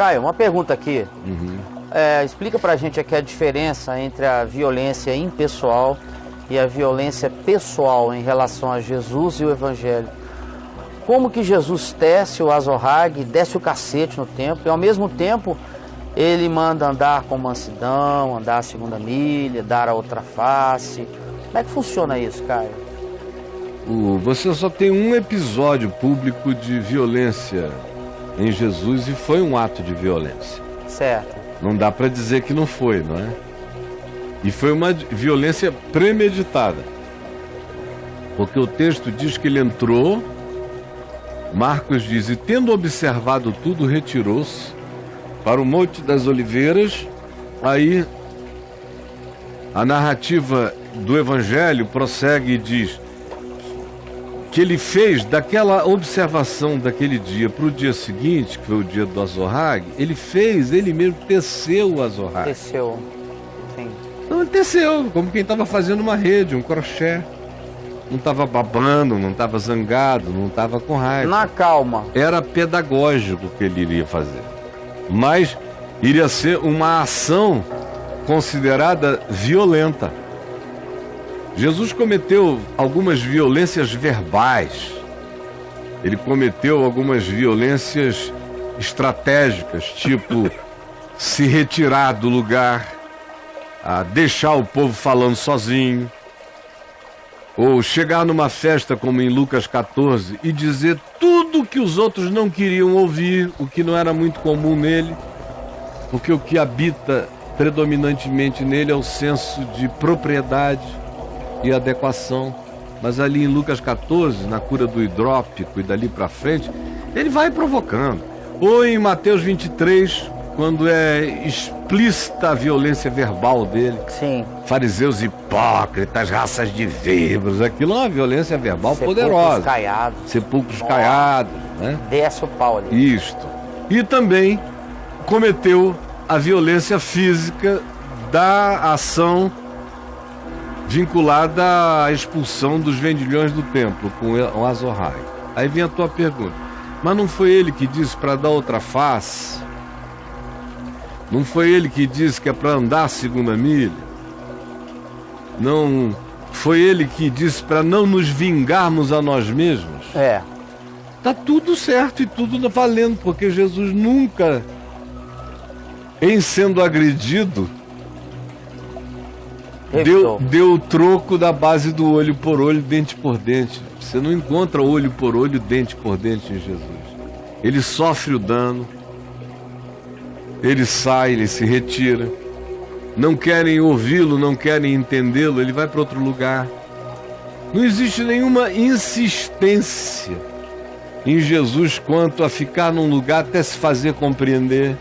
Caio, uma pergunta aqui. Explica pra gente aqui a diferença entre a violência impessoal e a violência pessoal em relação a Jesus e o Evangelho. Como que Jesus tece o azorrague, desce o cacete no templo e ao mesmo tempo ele manda andar com mansidão, andar a segunda milha, dar a outra face. Como é que funciona isso, Caio? Você só tem um episódio público de violência em Jesus e foi um ato de violência. Certo. Não dá para dizer que não foi, não é? E foi uma violência premeditada. Porque o texto diz que ele entrou, Marcos diz, e tendo observado tudo, retirou-se para o Monte das Oliveiras. Aí a narrativa do Evangelho prossegue e diz que ele fez daquela observação daquele dia para o dia seguinte, que foi o dia do azorrague, ele mesmo teceu o azorrague. Teceu, sim. Então ele teceu, como quem estava fazendo uma rede, um crochê. Não estava babando, não estava zangado, não estava com raiva. Na calma. Era pedagógico o que ele iria fazer. Mas iria ser uma ação considerada violenta. Jesus cometeu algumas violências verbais. Ele cometeu algumas violências estratégicas, tipo se retirar do lugar, deixar o povo falando sozinho, ou chegar numa festa como em Lucas 14 e dizer tudo que os outros não queriam ouvir, o que não era muito comum nele, porque o que habita predominantemente nele é o senso de propriedade e adequação. Mas ali em Lucas 14, na cura do hidrópico e dali para frente, ele vai provocando. Ou em Mateus 23, quando é explícita a violência verbal dele. Sim. Fariseus hipócritas, raças de víboras, aquilo é uma violência verbal poderosa. Sepulcros caiados, né? Desce o pau ali. Isto. E também cometeu a violência física da ação vinculada à expulsão dos vendilhões do templo com o azorrague. Aí vem a tua pergunta. Mas não foi ele que disse para dar outra face? Não foi ele que disse que é para andar a segunda milha? Não foi ele que disse para não nos vingarmos a nós mesmos? É. Tá tudo certo e tudo valendo, porque Jesus nunca, em sendo agredido, deu o troco da base do olho por olho, dente por dente. Você não encontra olho por olho, dente por dente em Jesus. Ele sofre o dano, ele sai, ele se retira. Não querem ouvi-lo, não querem entendê-lo, ele vai para outro lugar. Não existe nenhuma insistência em Jesus quanto a ficar num lugar até se fazer compreender.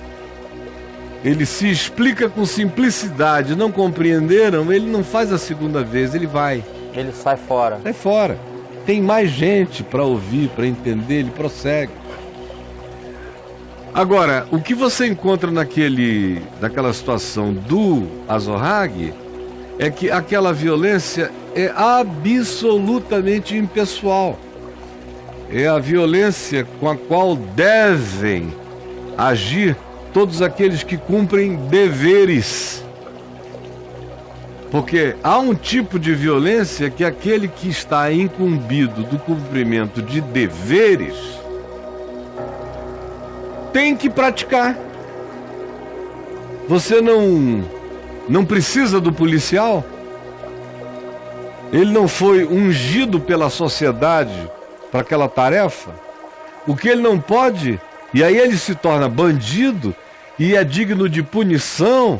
Ele se explica com simplicidade. Não compreenderam? Ele não faz a segunda vez, ele vai. Ele sai fora. Sai fora. Tem mais gente para ouvir, para entender, ele prossegue. Agora, o que você encontra naquela situação do azorrague é que aquela violência é absolutamente impessoal. É a violência com a qual devem agir todos aqueles que cumprem deveres. Porque há um tipo de violência que aquele que está incumbido do cumprimento de deveres tem que praticar. Você não precisa do policial. Ele não foi ungido pela sociedade para aquela tarefa. O que ele não pode, e aí ele se torna bandido e é digno de punição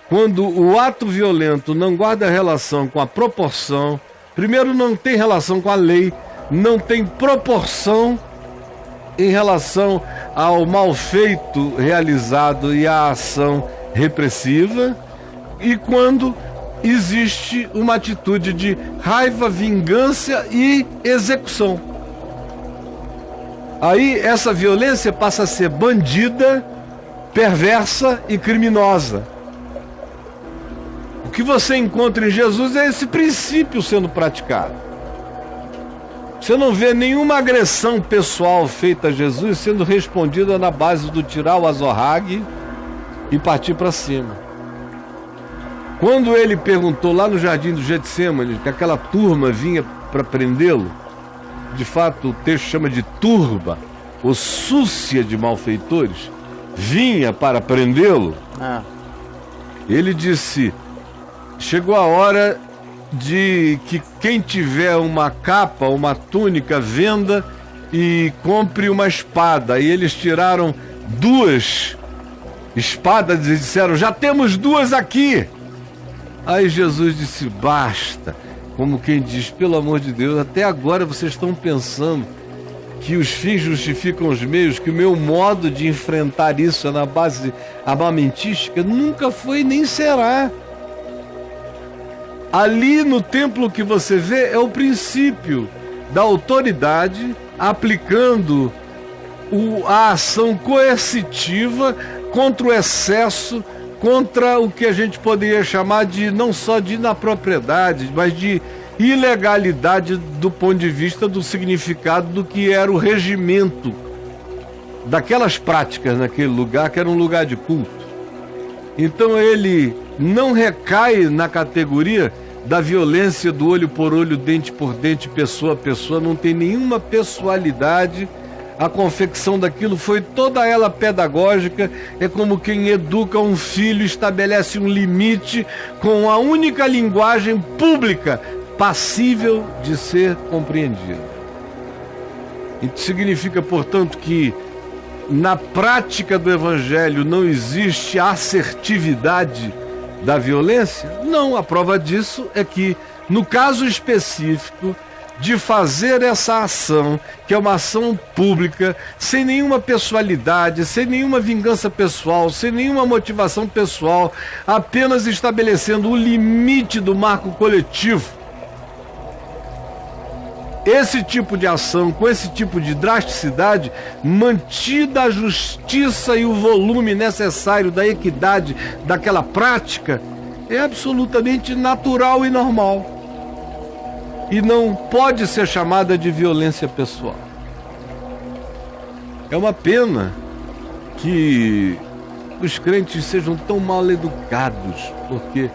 quando o ato violento não guarda relação com a proporção. Primeiro, não tem relação com a lei, não tem proporção em relação ao mal feito realizado e à ação repressiva, e quando existe uma atitude de raiva, vingança e execução. Aí essa violência passa a ser bandida, perversa e criminosa. O que você encontra em Jesus é esse princípio sendo praticado. Você não vê nenhuma agressão pessoal feita a Jesus sendo respondida na base do tirar o azorrague e partir para cima. Quando ele perguntou lá no jardim do Getsêmani que aquela turma vinha para prendê-lo, de fato o texto chama de turba, ou súcia de malfeitores, vinha para prendê-lo, ele disse: chegou a hora de que quem tiver uma capa, uma túnica, venda e compre uma espada. E eles tiraram 2 espadas e disseram: já temos 2 aqui. Aí Jesus disse: basta. Como quem diz: pelo amor de Deus, até agora vocês estão pensando que os fins justificam os meios, que o meu modo de enfrentar isso é na base armamentística. Nunca foi nem será. Ali no templo que você vê é o princípio da autoridade aplicando a ação coercitiva contra o excesso, contra o que a gente poderia chamar de não só de inapropriedade, mas de ilegalidade do ponto de vista do significado do que era o regimento daquelas práticas naquele lugar, que era um lugar de culto. Então ele não recai na categoria da violência do olho por olho, dente por dente, pessoa a pessoa, não tem nenhuma pessoalidade. A confecção daquilo foi toda ela pedagógica, é como quem educa um filho, estabelece um limite com a única linguagem pública passível de ser compreendida. Isso significa, portanto, que na prática do Evangelho não existe assertividade da violência? Não, a prova disso é que, no caso específico de fazer essa ação, que é uma ação pública, sem nenhuma pessoalidade, sem nenhuma vingança pessoal, sem nenhuma motivação pessoal, apenas estabelecendo o limite do marco coletivo, esse tipo de ação, com esse tipo de drasticidade, mantida a justiça e o volume necessário da equidade daquela prática, é absolutamente natural e normal. E não pode ser chamada de violência pessoal. É uma pena que os crentes sejam tão mal educados, porque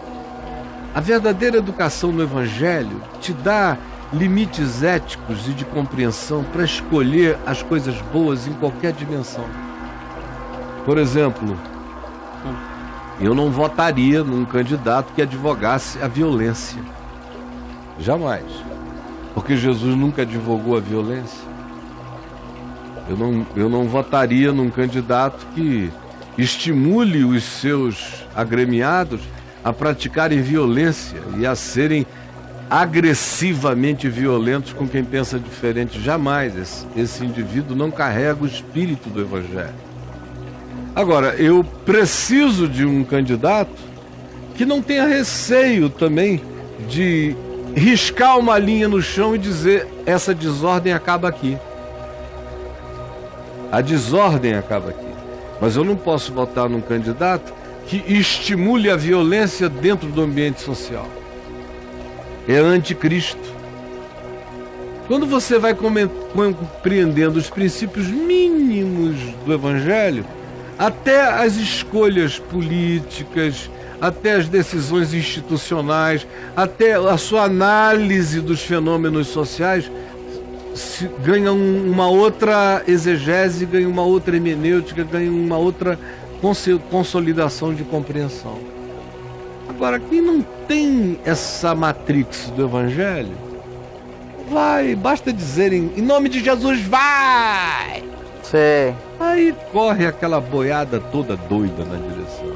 a verdadeira educação no Evangelho te dá limites éticos e de compreensão para escolher as coisas boas em qualquer dimensão. Por exemplo, eu não votaria num candidato que advogasse a violência. Jamais. Porque Jesus nunca advogou a violência. Eu não votaria num candidato que estimule os seus agremiados a praticarem violência e a serem agressivamente violentos com quem pensa diferente. Jamais. Esse indivíduo não carrega o espírito do Evangelho. Agora, eu preciso de um candidato que não tenha receio também de riscar uma linha no chão e dizer: essa desordem acaba aqui. A desordem acaba aqui. Mas eu não posso votar num candidato que estimule a violência dentro do ambiente social. É anticristo. Quando você vai compreendendo os princípios mínimos do Evangelho, até as escolhas políticas, até as decisões institucionais, até a sua análise dos fenômenos sociais, ganha uma outra exegese, ganha uma outra hermenêutica, ganha uma outra consolidação de compreensão. Agora, quem não tem essa matrix do Evangelho, basta dizerem: em nome de Jesus, vai! Sim. Aí corre aquela boiada toda doida na direção.